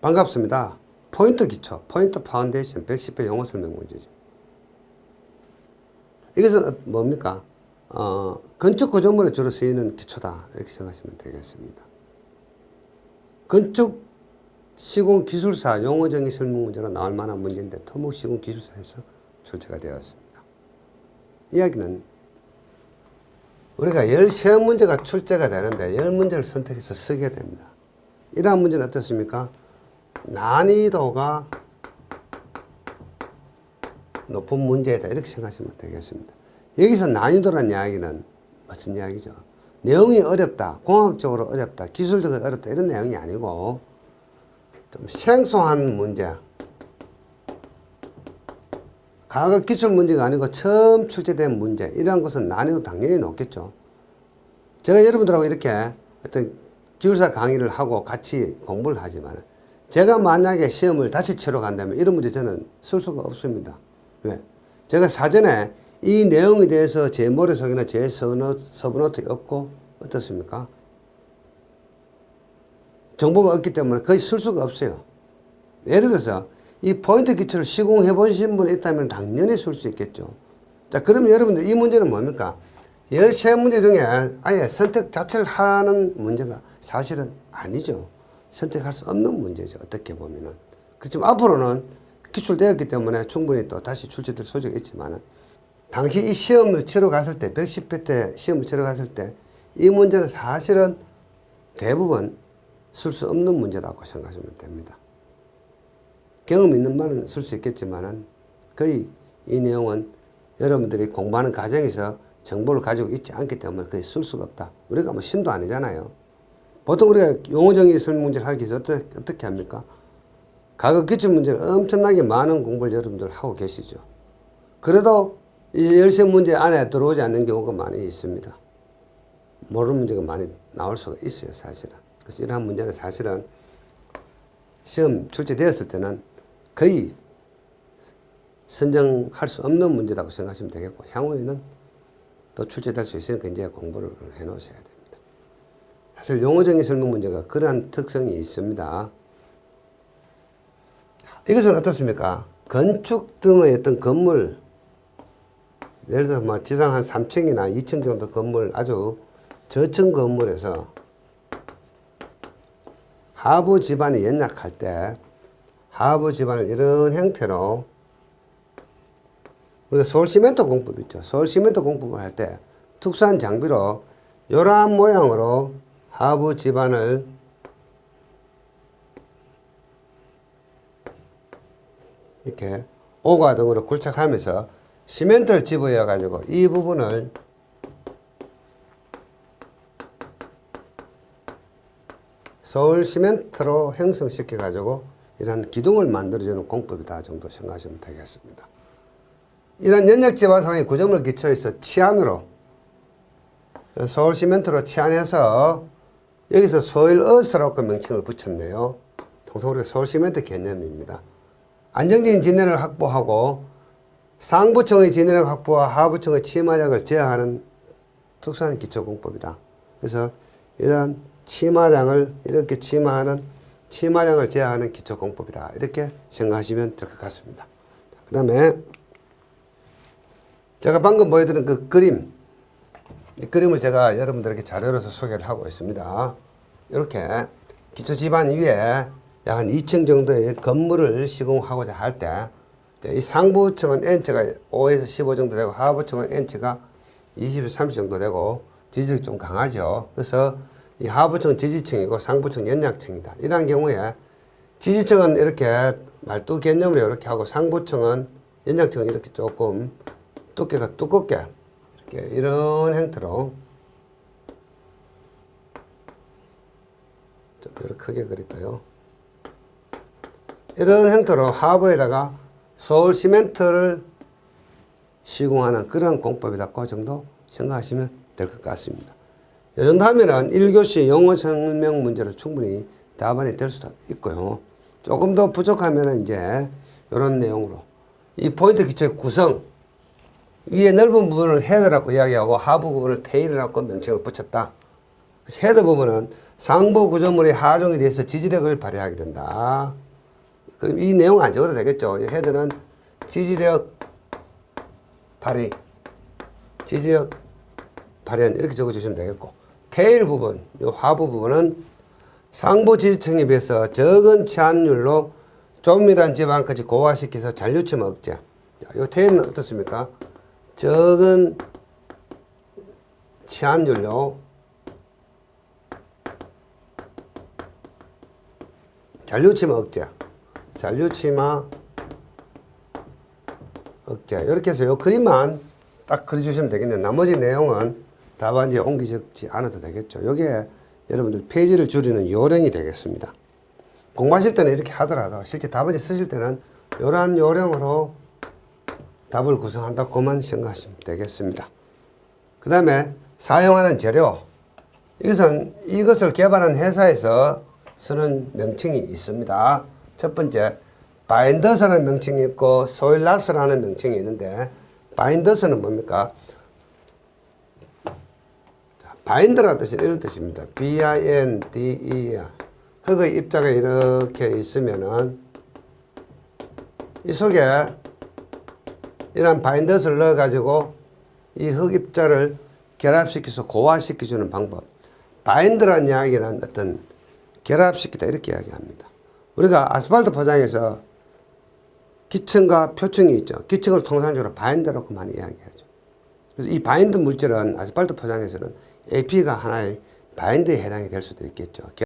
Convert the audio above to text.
반갑습니다. 포인트 기초, 포인트 파운데이션 110배 용어 설명 문제죠. 이것은 뭡니까? 건축 구조물에 주로 쓰이는 기초다. 이렇게 생각하시면 되겠습니다. 건축 시공 기술사 용어 정의 설명 문제로 나올 만한 문제인데 토목 시공 기술사에서 출제가 되었습니다. 이야기는 우리가 10시험 문제가 출제가 되는데 10문제를 선택해서 쓰게 됩니다. 이러한 문제는 어떻습니까? 난이도가 높은 문제다 이렇게 생각하시면 되겠습니다. 여기서 난이도란 이야기는 무슨 이야기죠? 내용이 어렵다, 공학적으로 어렵다, 기술적으로 어렵다 이런 내용이 아니고 좀 생소한 문제, 과거 기출 문제가 아니고 처음 출제된 문제, 이러한 것은 난이도 당연히 높겠죠. 제가 여러분들하고 이렇게 어떤 기술사 강의를 하고 같이 공부를 하지만 제가 만약에 시험을 다시 치러 간다면 이런 문제 저는 쓸 수가 없습니다. 왜? 제가 사전에 이 내용에 대해서 제 머릿속이나 제 서브노트에 없고 어떻습니까? 정보가 없기 때문에 거의 쓸 수가 없어요. 예를 들어서 이 포인트 기초를 시공해 보신 분이 있다면 당연히 쓸 수 있겠죠. 자, 그러면 여러분들 이 문제는 뭡니까? 13문제 중에 아예 선택 자체를 하는 문제가 사실은 아니죠. 선택할 수 없는 문제죠. 어떻게 보면은. 그렇지만 앞으로는 기출되었기 때문에 충분히 또 다시 출제될 소지가 있지만은 당시 이 시험을 치러 갔을 때, 110회 때 시험을 치러 갔을 때 이 문제는 사실은 대부분 쓸 수 없는 문제라고 생각하시면 됩니다. 경험 있는 말은 쓸 수 있겠지만은 거의 이 내용은 여러분들이 공부하는 과정에서 정보를 가지고 있지 않기 때문에 거의 쓸 수가 없다. 우리가 뭐 신도 아니잖아요. 보통 우리가 용어정의 설명 문제를 하기 위해서 어떻게 합니까? 과거 기출 문제를 엄청나게 많은 공부를 여러분들 하고 계시죠. 그래도 이 열세 문제 안에 들어오지 않는 경우가 많이 있습니다. 모르는 문제가 많이 나올 수가 있어요, 사실은. 그래서 이러한 문제는 사실은 시험 출제되었을 때는 거의 선정할 수 없는 문제라고 생각하시면 되겠고, 향후에는 또 출제될 수 있으니까 이제 공부를 해 놓으셔야 됩니다. 사실 용어정의 설명 문제가 그러한 특성이 있습니다. 이것은 어떻습니까? 건축 등의 어떤 건물, 예를 들어서 뭐 지상 한 3층이나 2층 정도 건물, 아주 저층 건물에서 하부 지반이 연약할 때 하부 지반을 이런 형태로 우리가 서울시멘트 공법 있죠. 서울시멘트 공법을 할 때 특수한 장비로 이러한 모양으로 하부 지반을 이렇게 오과 등으로 굴착하면서 시멘트를 집어여 가지고 이 부분을 서울 시멘트로 형성시켜 가지고 이런 기둥을 만들어주는 공법이다 정도 생각하시면 되겠습니다. 이런 연역지반상의 구조물 기초에서 치안으로 서울 시멘트로 치안해서 여기서 소일어스라고 명칭을 붙였네요. 통상 우리가 서울 시멘트 개념입니다. 안정적인 진해를 확보하고 상부층의 진해력 확보와 하부층의 치마력을 제어하는 특수한 기초공법이다. 그래서 이런 치마량을 이렇게 치마량을 제어하는 기초공법이다. 이렇게 생각하시면 될 것 같습니다. 그 다음에 제가 방금 보여드린 그 그림, 이 그림을 제가 여러분들에게 자료로서 소개를 하고 있습니다. 이렇게 기초 지반 위에 약 한 2층 정도의 건물을 시공하고자 할 때 이 상부층은 N치가 5에서 15 정도 되고 하부층은 N치가 20에서 30 정도 되고 지지력이 좀 강하죠. 그래서 이 하부층은 지지층이고 상부층은 연약층이다. 이런 경우에 지지층은 이렇게 말뚝 개념으로 이렇게 하고 상부층은 연약층은 이렇게 조금 두께가 두껍게 이렇게 이런 형태로 좀 이렇게 크게 그릴까요? 이런 형태로 하부에다가 서울 시멘트를 시공하는 그런 공법이다. 그 정도 생각하시면 될 것 같습니다. 이 정도 하면은 1교시 용어 설명 문제로 충분히 답안이 될 수도 있고요. 조금 더 부족하면은 이제 이런 내용으로 이 포인트 기초의 구성, 위에 넓은 부분을 헤드라고 이야기하고 하부 부분을 테일이라고 명칭을 붙였다. 헤더 부분은 상부 구조물의 하중에 대해서 지지력을 발휘하게 된다. 그럼 이 내용 안 적어도 되겠죠. 이 헤더는 지지력 발휘, 지지력 발현 이렇게 적어주시면 되겠고, 테일 부분, 이 하부 부분은 상부 지지층에 비해서 적은 치환율로 조밀한 지방까지 고화시켜서 잔류층 억제. 이 테일은 어떻습니까? 적은 치환율로 잔류치마 억제, 잔류치마 억제. 이렇게 해서 이 그림만 딱 그려주시면 되겠네요. 나머지 내용은 답안지에 옮기 적지 않아도 되겠죠. 이게 여러분들 페이지를 줄이는 요령이 되겠습니다. 공부하실 때는 이렇게 하더라도 실제 답안지 쓰실 때는 이러한 요령으로 답을 구성한다고만 생각하시면 되겠습니다. 그 다음에 사용하는 재료. 이것을 개발한 회사에서 쓰는 명칭이 있습니다. 첫 번째, 바인더스라는 명칭이 있고 소일라스라는 명칭이 있는데, 바인더스는 뭡니까? 바인더라는 뜻은 이런 뜻입니다. B-I-N-D-E. 흙의 입자가 이렇게 있으면은 이 속에 이런 바인더스를 넣어가지고 이 흙 입자를 결합시켜서 고화시켜주는 방법. 바인더라는 이야기는 어떤 결합시키다 이렇게 이야기합니다. 우리가 아스팔트 포장에서 기층과 표층이 있죠. 기층을 통상적으로 바인더라고 많이 이야기하죠. 그래서 이 바인더 물질은 아스팔트 포장에서는 AP가 하나의 바인더에 해당이 될 수도 있겠죠.